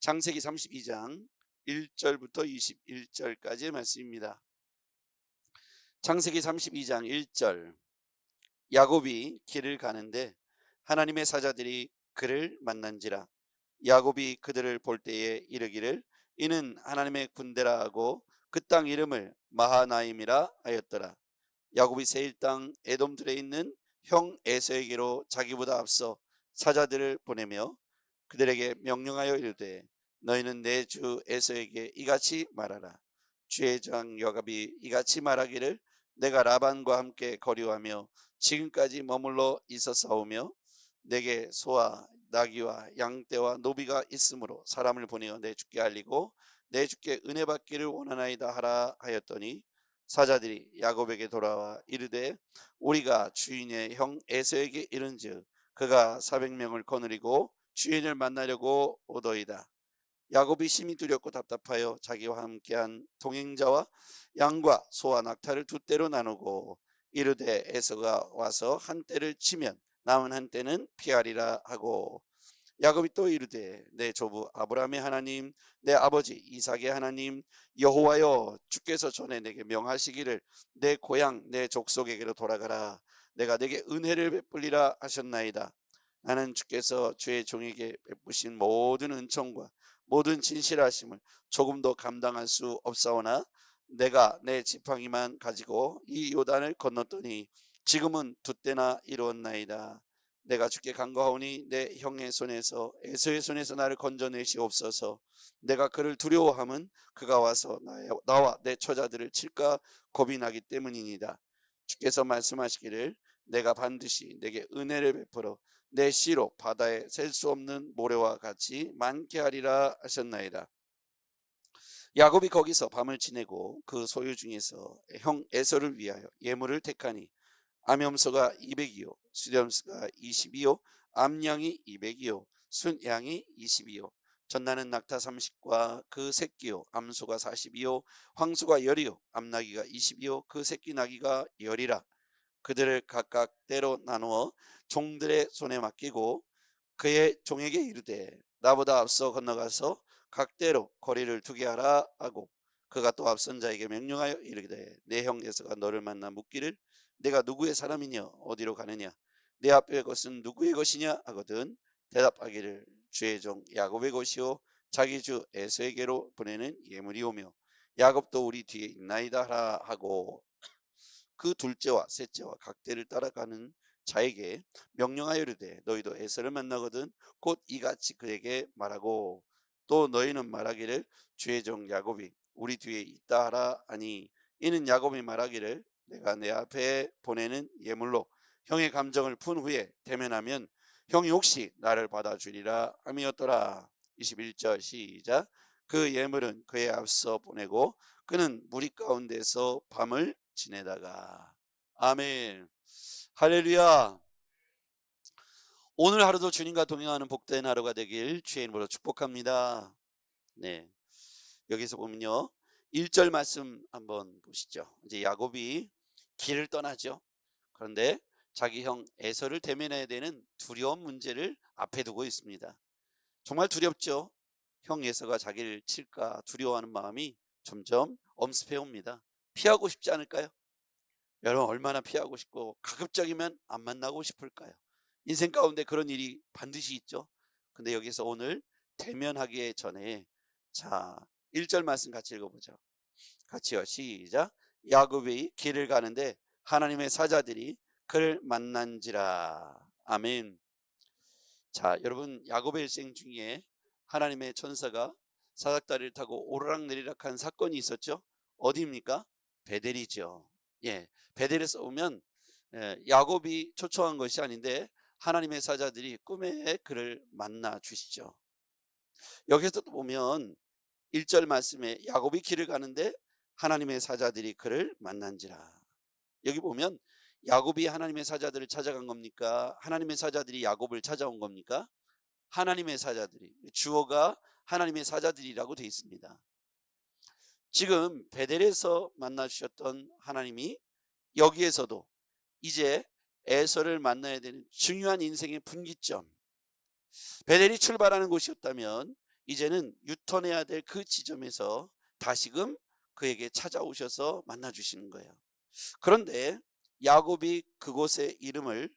창세기 32장 1절부터 21절까지의 말씀입니다. 창세기 32장 1절. 야곱이 길을 가는데 하나님의 사자들이 그를 만난지라. 야곱이 그들을 볼 때에 이르기를 이는 하나님의 군대라 하고 그 땅 이름을 마하나임이라 하였더라. 야곱이 세일 땅 에돔들에 있는 형 에서에게로 자기보다 앞서 사자들을 보내며 그들에게 명령하여 이르되 너희는 내 주 에서에게 이같이 말하라. 주의 종 야곱이 이같이 말하기를 내가 라반과 함께 거류하며 지금까지 머물러 있었사오며 내게 소와 나귀와 양떼와 노비가 있으므로 사람을 보내어 내 주께 알리고 내 주께 은혜 받기를 원하나이다 하라 하였더니 사자들이 야곱에게 돌아와 이르되 우리가 주인의 형 에서에게 이른즉 그가 400명을 거느리고 주인을 만나려고 오더이다. 야곱이 심히 두렵고 답답하여 자기와 함께한 동행자와 양과 소와 낙타를 두 떼로 나누고 이르되 에서가 와서 한 떼를 치면 남은 한 떼는 피하리라 하고 야곱이 또 이르되 내 조부 아브라함의 하나님 내 아버지 이삭의 하나님 여호와여 주께서 전에 내게 명하시기를 내 고향 내 족속에게로 돌아가라. 내가 내게 은혜를 베풀리라 하셨나이다. 나는 주께서 주의 종에게 베푸신 모든 은총과 모든 진실하심을 조금도 감당할 수 없사오나 내가 내 지팡이만 가지고 이 요단을 건넜더니 지금은 두 때나 이루었나이다. 내가 주께 간구하오니 내 형의 손에서 에서의 손에서 나를 건져내시옵소서. 내가 그를 두려워함은 그가 와서 나와 내 처자들을 칠까 겁이 나기 때문이니이다. 주께서 말씀하시기를 내가 반드시 내게 은혜를 베풀어 내 씨로 바다에 셀 수 없는 모래와 같이 많게 하리라 하셨나이다. 야곱이 거기서 밤을 지내고 그 소유 중에서 형 에서를 위하여 예물을 택하니 암염소가 200이요 수렴소가 20이요 암양이 200이요 순양이 20이요 전나는 낙타 30과 그 새끼요 암소가 40이요 황소가 10이요 암나귀가 20이요 그 새끼 나귀가 10이라. 그들을 각각 때로 나누어 종들의 손에 맡기고 그의 종에게 이르되 나보다 앞서 건너가서 각대로 거리를 두게 하라 하고 그가 또 앞선 자에게 명령하여 이르되 내 형 에서가 너를 만나 묻기를 내가 누구의 사람이냐 어디로 가느냐 내 앞의 것은 누구의 것이냐 하거든 대답하기를 주의 종 야곱의 것이요 자기 주 에서에게로 보내는 예물이오며 야곱도 우리 뒤에 있나이다 하라 하고 그 둘째와 셋째와 각대를 따라가는 자에게 명령하여 이르되 너희도 에서를 만나거든 곧 이같이 그에게 말하고 또 너희는 말하기를 주의 종 야곱이 우리 뒤에 있다 하라 하니 이는 야곱이 말하기를 내가 내 앞에 보내는 예물로 형의 감정을 푼 후에 대면하면 형이 혹시 나를 받아주리라 함이었더라. 21절 시작. 그 예물은 그의 앞서 보내고 그는 무리 가운데서 밤을 지내다가. 아멘. 할렐루야. 오늘 하루도 주님과 동행하는 복된 하루가 되길 주의 이름으로 축복합니다. 네, 여기서 보면요 1절 말씀 한번 보시죠. 이제 야곱이 길을 떠나죠. 그런데 자기 형 에서를 대면해야 되는 두려운 문제를 앞에 두고 있습니다. 정말 두렵죠. 형 에서가 자기를 칠까 두려워하는 마음이 점점 엄습해 옵니다. 피하고 싶지 않을까요? 여러분 얼마나 피하고 싶고 가급적이면 안 만나고 싶을까요? 인생 가운데 그런 일이 반드시 있죠. 근데 여기서 오늘 대면하기 전에 자 1절 말씀 같이 읽어보죠. 같이요 시작. 야곱이 길을 가는데 하나님의 사자들이 그를 만난지라. 아멘. 자 여러분 야곱의 일생 중에 하나님의 천사가 사닥다리를 타고 오르락내리락 한 사건이 있었죠. 어디입니까? 베델이죠. 예, 베델에서 오면 야곱이 초청한 것이 아닌데 하나님의 사자들이 꿈에 그를 만나 주시죠. 여기서 또 보면 1절 말씀에 야곱이 길을 가는데 하나님의 사자들이 그를 만난지라. 여기 보면 야곱이 하나님의 사자들을 찾아간 겁니까? 하나님의 사자들이 야곱을 찾아온 겁니까? 하나님의 사자들이, 주어가 하나님의 사자들이라고 되어 있습니다. 지금 베델에서 만나 주셨던 하나님이 여기에서도 이제 에서를 만나야 되는 중요한 인생의 분기점, 베델이 출발하는 곳이었다면 이제는 유턴해야 될 그 지점에서 다시금 그에게 찾아오셔서 만나 주시는 거예요. 그런데 야곱이 그곳의 이름을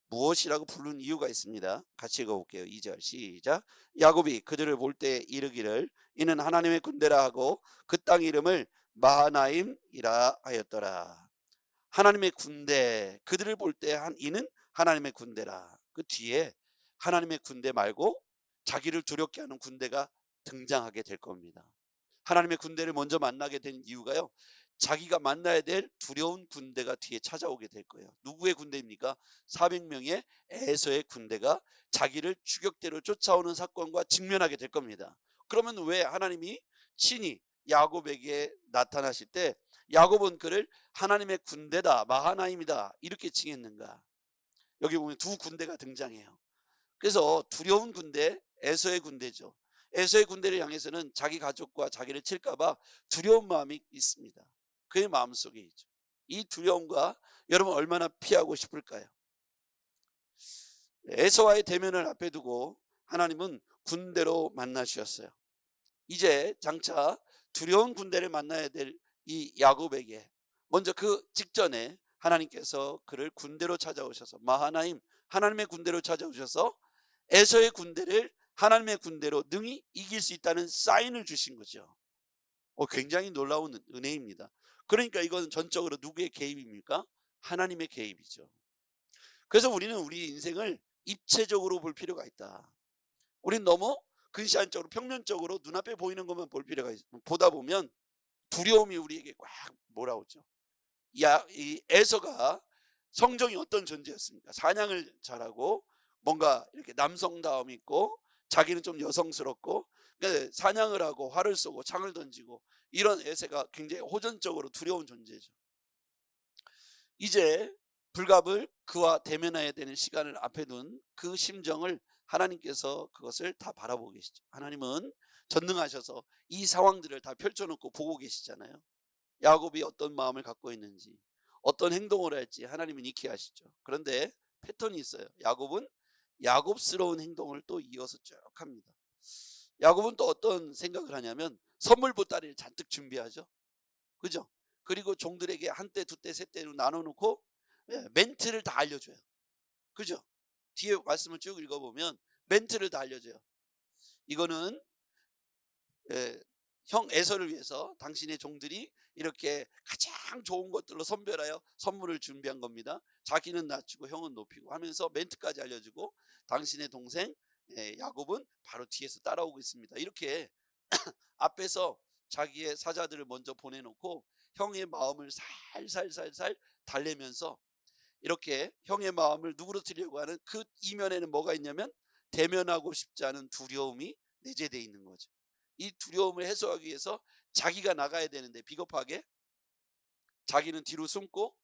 무엇이라고 부른 이유가 있습니다. 같이 읽어볼게요. 2절 시작. 야곱이 그들을 볼 때 이르기를 이는 하나님의 군대라 하고 그 땅 이름을 마하나임이라 하였더라. 하나님의 군대, 그들을 볼 때 이는 하나님의 군대라. 그 뒤에 하나님의 군대 말고 자기를 두렵게 하는 군대가 등장하게 될 겁니다. 하나님의 군대를 먼저 만나게 된 이유가요, 자기가 만나야 될 두려운 군대가 뒤에 찾아오게 될 거예요. 누구의 군대입니까? 400명의 에서의 군대가 자기를 추격대로 쫓아오는 사건과 직면하게 될 겁니다. 그러면 왜 하나님이 친히 야곱에게 나타나실 때 야곱은 그를 하나님의 군대다, 마하나임이다 이렇게 칭했는가? 여기 보면 두 군대가 등장해요. 그래서 두려운 군대, 에서의 군대죠. 에서의 군대를 향해서는 자기 가족과 자기를 칠까 봐 두려운 마음이 있습니다. 그의 마음속에 있죠. 이 두려움과 여러분 얼마나 피하고 싶을까요? 에서와의 대면을 앞에 두고 하나님은 군대로 만나주셨어요. 이제 장차 두려운 군대를 만나야 될 이 야곱에게 먼저 그 직전에 하나님께서 그를 군대로 찾아오셔서 마하나임, 하나님의 군대로 찾아오셔서 에서의 군대를 하나님의 군대로 능히 이길 수 있다는 사인을 주신 거죠. 굉장히 놀라운 은혜입니다. 그러니까 이건 전적으로 누구의 개입입니까? 하나님의 개입이죠. 그래서 우리는 우리 인생을 입체적으로 볼 필요가 있다. 우린 너무 근시안적으로 평면적으로 눈앞에 보이는 것만 볼 필요가 있어요. 보다 보면 두려움이 우리에게 꽉 몰아오죠. 이 에서가 성정이 어떤 존재였습니까? 사냥을 잘하고 뭔가 이렇게 남성다움이 있고 자기는 좀 여성스럽고 사냥을 하고 활을 쏘고 창을 던지고 이런 에서가 굉장히 호전적으로 두려운 존재죠. 이제 불갑을 그와 대면해야 되는 시간을 앞에 둔 그 심정을 하나님께서 그것을 다 바라보고 계시죠. 하나님은 전능하셔서 이 상황들을 다 펼쳐놓고 보고 계시잖아요. 야곱이 어떤 마음을 갖고 있는지, 어떤 행동을 할지 하나님은 익히 아시죠. 그런데 패턴이 있어요. 야곱은 야곱스러운 행동을 또 이어서 쭉 합니다. 야곱은 또 어떤 생각을 하냐면 선물 보따리를 잔뜩 준비하죠. 그죠? 그리고 종들에게 한 대, 두 대, 세 대로 나눠놓고 멘트를 다 알려줘요. 그죠? 뒤에 말씀을 쭉 읽어보면 멘트를 다 알려줘요. 이거는 형 에서를 위해서 당신의 종들이 이렇게 가장 좋은 것들로 선별하여 선물을 준비한 겁니다. 자기는 낮추고 형은 높이고 하면서 멘트까지 알려주고 당신의 동생 야곱은 바로 뒤에서 따라오고 있습니다. 이렇게 앞에서 자기의 사자들을 먼저 보내놓고 형의 마음을 살살살살 달래면서 이렇게 형의 마음을 누그러뜨리려고 하는 그 이면에는 뭐가 있냐면 대면하고 싶지 않은 두려움이 내재되어 있는 거죠. 이 두려움을 해소하기 위해서 자기가 나가야 되는데 비겁하게 자기는 뒤로 숨고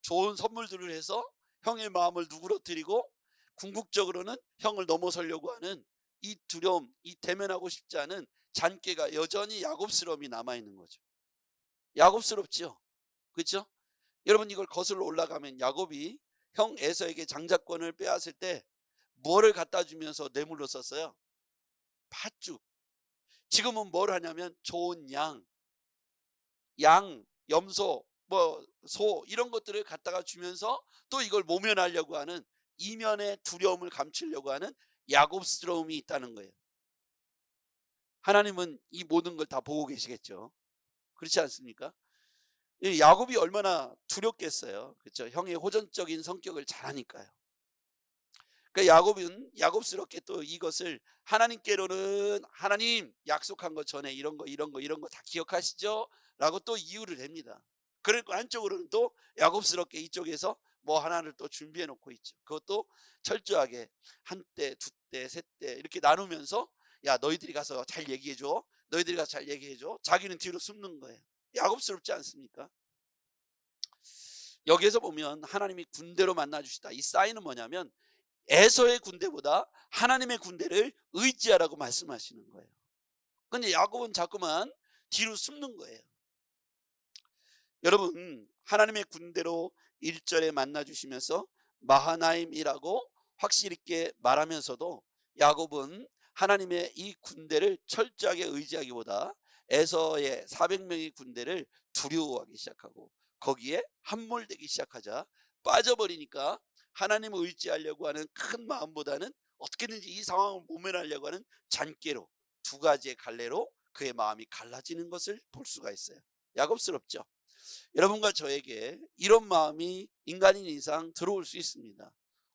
좋은 선물들을 해서 형의 마음을 누그러뜨리고 궁극적으로는 형을 넘어서려고 하는 이 두려움, 이 대면하고 싶지 않은 잔꾀가 여전히 야곱스러움이 남아있는 거죠. 야곱스럽죠. 그렇죠? 여러분 이걸 거슬러 올라가면 야곱이 형 에서에게 장자권을 빼앗을 때 뭐를 갖다 주면서 뇌물로 썼어요? 팥죽. 지금은 뭘 하냐면 좋은 양, 염소, 소 이런 것들을 갖다가 주면서 또 이걸 모면하려고 하는 이면의 두려움을 감추려고 하는 야곱스러움이 있다는 거예요. 하나님은 이 모든 걸 다 보고 계시겠죠. 그렇지 않습니까? 야곱이 얼마나 두렵겠어요. 그렇죠? 형의 호전적인 성격을 잘 아니까요. 그러니까 야곱은 야곱스럽게 또 이것을 하나님께로는 하나님 약속한 것 전에 이런 거 다 기억하시죠? 라고 또 이유를 댑니다. 그러니까 한쪽으로는 또 야곱스럽게 이쪽에서 뭐 하나를 또 준비해 놓고 있죠. 그것도 철저하게 한 대, 두 대, 세 대 이렇게 나누면서 야 너희들이 가서 잘 얘기해 줘. 너희들이 가서 잘 얘기해 줘. 자기는 뒤로 숨는 거예요. 야곱스럽지 않습니까? 여기에서 보면 하나님이 군대로 만나주시다. 이 사인은 뭐냐면 에서의 군대보다 하나님의 군대를 의지하라고 말씀하시는 거예요. 그런데 야곱은 자꾸만 뒤로 숨는 거예요. 여러분 하나님의 군대로 1절에 만나주시면서 마하나임이라고 확실히 있게 말하면서도 야곱은 하나님의 이 군대를 철저하게 의지하기보다 에서의 400명의 군대를 두려워하기 시작하고 거기에 함몰되기 시작하자 빠져버리니까 하나님을 의지하려고 하는 큰 마음보다는 어떻게든지 이 상황을 모면하려고 하는 잔꾀로 두 가지의 갈래로 그의 마음이 갈라지는 것을 볼 수가 있어요. 야곱스럽죠. 여러분과 저에게 이런 마음이 인간인 이상 들어올 수 있습니다.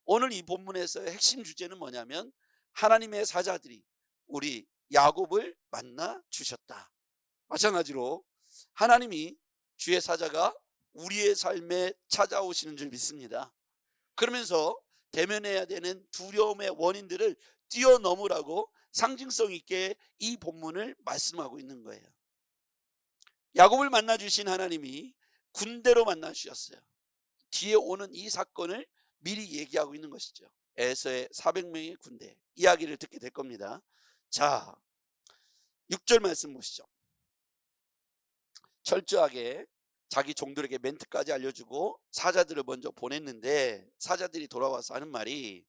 오늘 이 본문에서의 핵심 주제는 뭐냐면 하나님의 사자들이 우리 야곱을 만나 주셨다. 마찬가지로 하나님이 주의 사자가 우리의 삶에 찾아오시는 줄 믿습니다. 그러면서 대면해야 되는 두려움의 원인들을 뛰어넘으라고 상징성 있게 이 본문을 말씀하고 있는 거예요. 야곱을 만나 주신 하나님이 군대로 만나 주셨어요. 뒤에 오는 이 사건을 미리 얘기하고 있는 것이죠. 에서의 400명의 군대 이야기를 듣게 될 겁니다. 자, 6절 말씀 보시죠. 철저하게 자기 종들에게 멘트까지 알려주고 사자들을 먼저 보냈는데 사자들이 돌아와서 하는 말이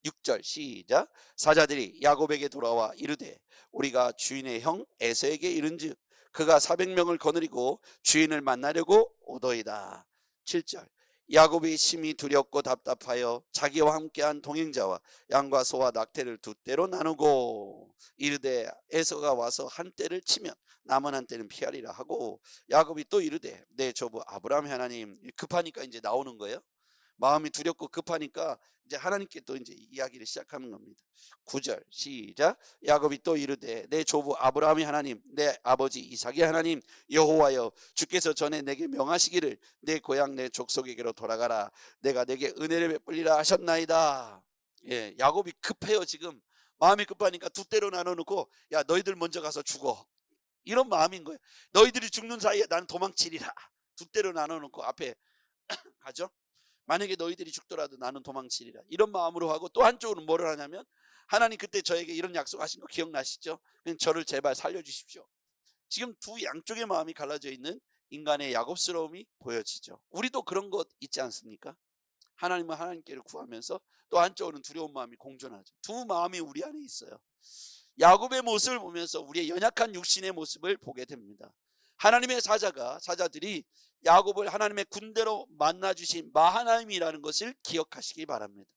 6절 시작. 사자들이 야곱에게 돌아와 이르되 우리가 주인의 형 에서에게 이른즉 그가 400명을 거느리고 주인을 만나려고 오더이다. 7절 야곱이 심히 두렵고 답답하여 자기와 함께한 동행자와 양과 소와 낙태를 두 떼로 나누고 이르되 에서가 와서 한 떼를 치면 남은 한 떼는 피하리라 하고 야곱이 또 이르되 내 조부 아브라함의 하나님, 급하니까 이제 나오는 거예요. 마음이 두렵고 급하니까 이제 하나님께 또 이제 이야기를 시작하는 겁니다. 9절 시작. 야곱이 또 이르되 내 조부 아브라함의 하나님, 내 아버지 이삭의 하나님 여호와여, 주께서 전에 내게 명하시기를 내 고향 내 족속에게로 돌아가라, 내가 내게 은혜를 베풀리라 하셨나이다. 예, 야곱이 급해요. 지금 마음이 급하니까 두 떼로 나눠놓고 야 너희들 먼저 가서 죽어, 이런 마음인 거예요. 너희들이 죽는 사이에 나는 도망치리라. 두 떼로 나눠놓고 앞에 가죠. 만약에 너희들이 죽더라도 나는 도망치리라, 이런 마음으로 하고 또 한쪽으로는 뭐를 하냐면 하나님 그때 저에게 이런 약속하신 거 기억나시죠? 그냥 저를 제발 살려주십시오. 지금 두 양쪽의 마음이 갈라져 있는 인간의 야곱스러움이 보여지죠. 우리도 그런 것 있지 않습니까? 하나님은 하나님께를 구하면서 또 한쪽으로는 두려운 마음이 공존하죠. 두 마음이 우리 안에 있어요. 야곱의 모습을 보면서 우리의 연약한 육신의 모습을 보게 됩니다. 하나님의 사자들이 야곱을 하나님의 군대로 만나주신 마하나임이라는 것을 기억하시기 바랍니다.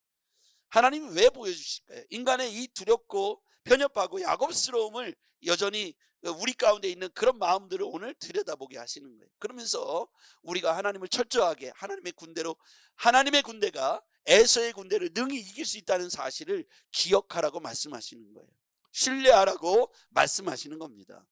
하나님이 왜 보여주실까요? 인간의 이 두렵고 편협하고 야곱스러움을 여전히 우리 가운데 있는 그런 마음들을 오늘 들여다보게 하시는 거예요. 그러면서 우리가 하나님을 철저하게 하나님의 군대로, 하나님의 군대가 에서의 군대를 능히 이길 수 있다는 사실을 기억하라고 말씀하시는 거예요. 신뢰하라고 말씀하시는 겁니다.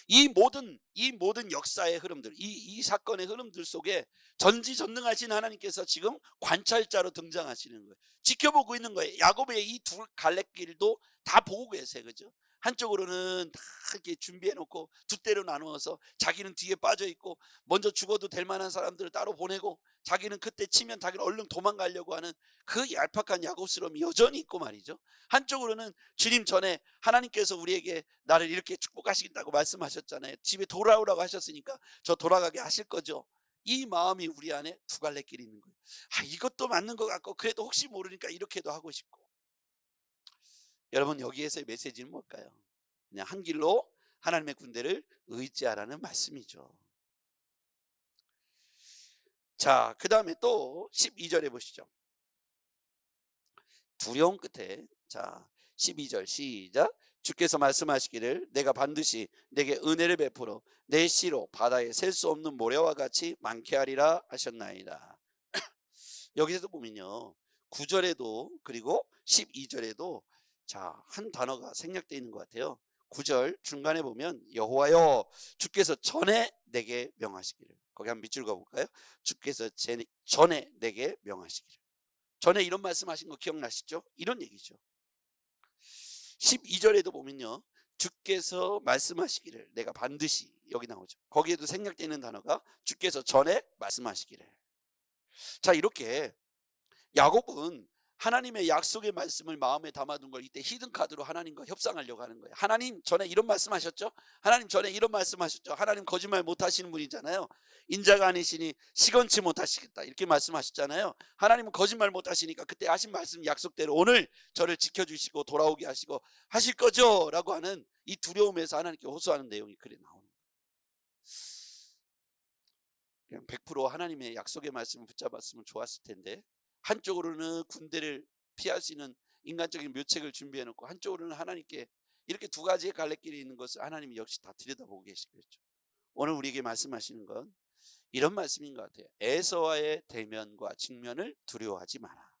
이 모든 역사의 흐름들, 이 사건의 흐름들 속에 전지전능하신 하나님께서 지금 관찰자로 등장하시는 거예요. 지켜보고 있는 거예요. 야곱의 이 두 갈래길도 다 보고 계세요. 그죠? 한쪽으로는 다 이렇게 준비해 놓고 두 떼로 나누어서 자기는 뒤에 빠져 있고 먼저 죽어도 될 만한 사람들을 따로 보내고 자기는 그때 치면 자기는 얼른 도망가려고 하는 그 얄팍한 야곱스러움이 여전히 있고 말이죠. 한쪽으로는 주님 전에 하나님께서 우리에게 나를 이렇게 축복하시겠다고 말씀하셨잖아요. 집에 돌아오라고 하셨으니까 저 돌아가게 하실 거죠. 이 마음이 우리 안에 두 갈래 길이 있는 거예요. 이것도 맞는 것 같고 그래도 혹시 모르니까 이렇게도 하고 싶고. 여러분, 여기에서의 메시지는 뭘까요? 그냥 한 길로 하나님의 군대를 의지하라는 말씀이죠. 자, 그 다음에 또 12절에 보시죠. 두려움 끝에, 자 12절 시작. 주께서 말씀하시기를 내가 반드시 내게 은혜를 베풀어 내 씨로 바다에 셀 수 없는 모래와 같이 많게 하리라 하셨나이다. 여기서도 보면요, 9절에도 그리고 12절에도 한 단어가 생략되어 있는 것 같아요. 9절 중간에 보면 여호와여, 주께서 전에 내게 명하시기를. 거기 한번 밑줄 가볼까요? 주께서 전에 내게 명하시기를. 전에 이런 말씀하신 거 기억나시죠? 이런 얘기죠. 12절에도 보면요, 주께서 말씀하시기를 내가 반드시, 여기 나오죠. 거기에도 생략되는 단어가 주께서 전에 말씀하시기를. 자, 이렇게 야곱은 하나님의 약속의 말씀을 마음에 담아둔 걸 이때 히든카드로 하나님과 협상하려고 하는 거예요. 하나님 전에 이런 말씀하셨죠? 하나님 전에 이런 말씀하셨죠? 하나님 거짓말 못하시는 분이잖아요. 인자가 아니시니 시건치 못하시겠다 이렇게 말씀하셨잖아요. 하나님은 거짓말 못하시니까 그때 하신 말씀 약속대로 오늘 저를 지켜주시고 돌아오게 하시고 하실 거죠? 라고 하는 이 두려움에서 하나님께 호소하는 내용이 그래 나오는 거예요. 그냥 100% 하나님의 약속의 말씀을 붙잡았으면 좋았을 텐데, 한쪽으로는 군대를 피할 수 있는 인간적인 묘책을 준비해 놓고 한쪽으로는 하나님께 이렇게 두 가지의 갈래길이 있는 것을 하나님이 역시 다 들여다보고 계시겠죠. 오늘 우리에게 말씀하시는 건 이런 말씀인 것 같아요. 에서와의 대면과 직면을 두려워하지 마라.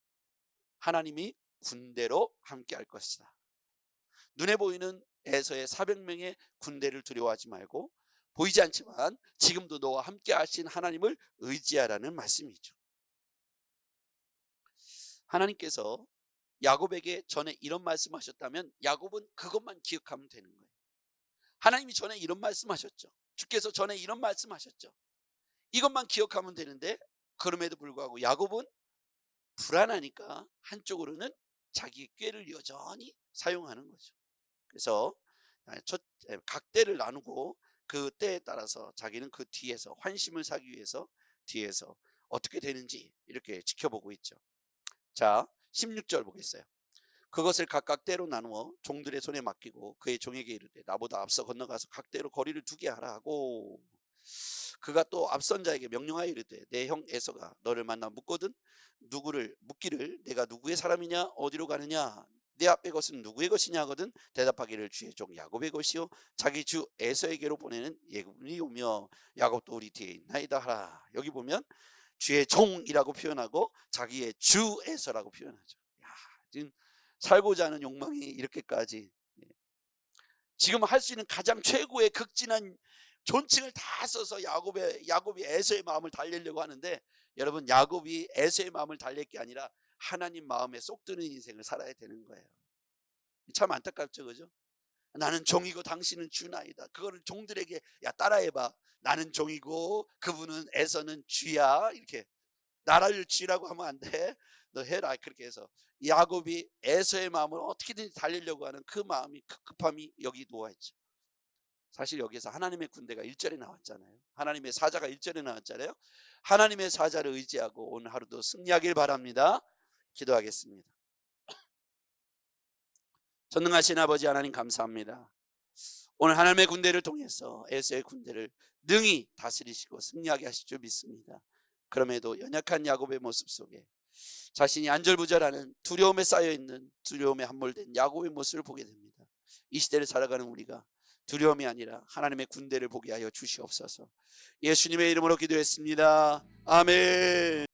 하나님이 군대로 함께 할 것이다. 눈에 보이는 에서의 400명의 군대를 두려워하지 말고 보이지 않지만 지금도 너와 함께 하신 하나님을 의지하라는 말씀이죠. 하나님께서 야곱에게 전에 이런 말씀하셨다면 야곱은 그것만 기억하면 되는 거예요. 하나님이 전에 이런 말씀하셨죠. 주께서 전에 이런 말씀하셨죠. 이것만 기억하면 되는데 그럼에도 불구하고 야곱은 불안하니까 한쪽으로는 자기의 꾀를 여전히 사용하는 거죠. 그래서 각 때를 나누고 그 때에 따라서 자기는 그 뒤에서 환심을 사기 위해서 뒤에서 어떻게 되는지 이렇게 지켜보고 있죠. 자, 16절 보겠어요. 그것을 각각 때로 나누어 종들의 손에 맡기고 그의 종에게 이르되 나보다 앞서 건너가서 각대로 거리를 두게 하라 하고, 그가 또 앞선 자에게 명령하여 이르되 내 형 에서가 너를 만나 묻거든 묻기를 내가 누구의 사람이냐 어디로 가느냐 내 앞의 것은 누구의 것이냐 하거든 대답하기를 주의 종 야곱의 것이요 자기 주 에서에게로 보내는 예굽이 오며 야곱도 우리 뒤에 있나이다 하라. 여기 보면 주의 종이라고 표현하고 자기의 주 에서라고 표현하죠. 야, 지금 살고자 하는 욕망이 이렇게까지, 지금 할 수 있는 가장 최고의 극진한 존칭을 다 써서 야곱이 에서의 마음을 달래려고 하는데, 여러분 야곱이 에서의 마음을 달랠 게 아니라 하나님 마음에 쏙 드는 인생을 살아야 되는 거예요. 참 안타깝죠, 그죠? 나는 종이고 당신은 주나이다. 그거를 종들에게 야 따라해봐. 나는 종이고 그분은 에서는 주야. 이렇게 나라를 주라고 하면 안 돼. 너 해라. 그렇게 해서 야곱이 에서의 마음을 어떻게든지 달리려고 하는 그 마음이 급함이 여기 놓아있죠. 사실 여기서 하나님의 군대가 1절에 나왔잖아요. 하나님의 사자가 1절에 나왔잖아요. 하나님의 사자를 의지하고 오늘 하루도 승리하길 바랍니다. 기도하겠습니다. 전능하신 아버지 하나님 감사합니다. 오늘 하나님의 군대를 통해서 에서의 군대를 능히 다스리시고 승리하게 하실 줄 믿습니다. 그럼에도 연약한 야곱의 모습 속에 자신이 안절부절하는 두려움에 쌓여있는 두려움에 함몰된 야곱의 모습을 보게 됩니다. 이 시대를 살아가는 우리가 두려움이 아니라 하나님의 군대를 보게 하여 주시옵소서. 예수님의 이름으로 기도했습니다. 아멘.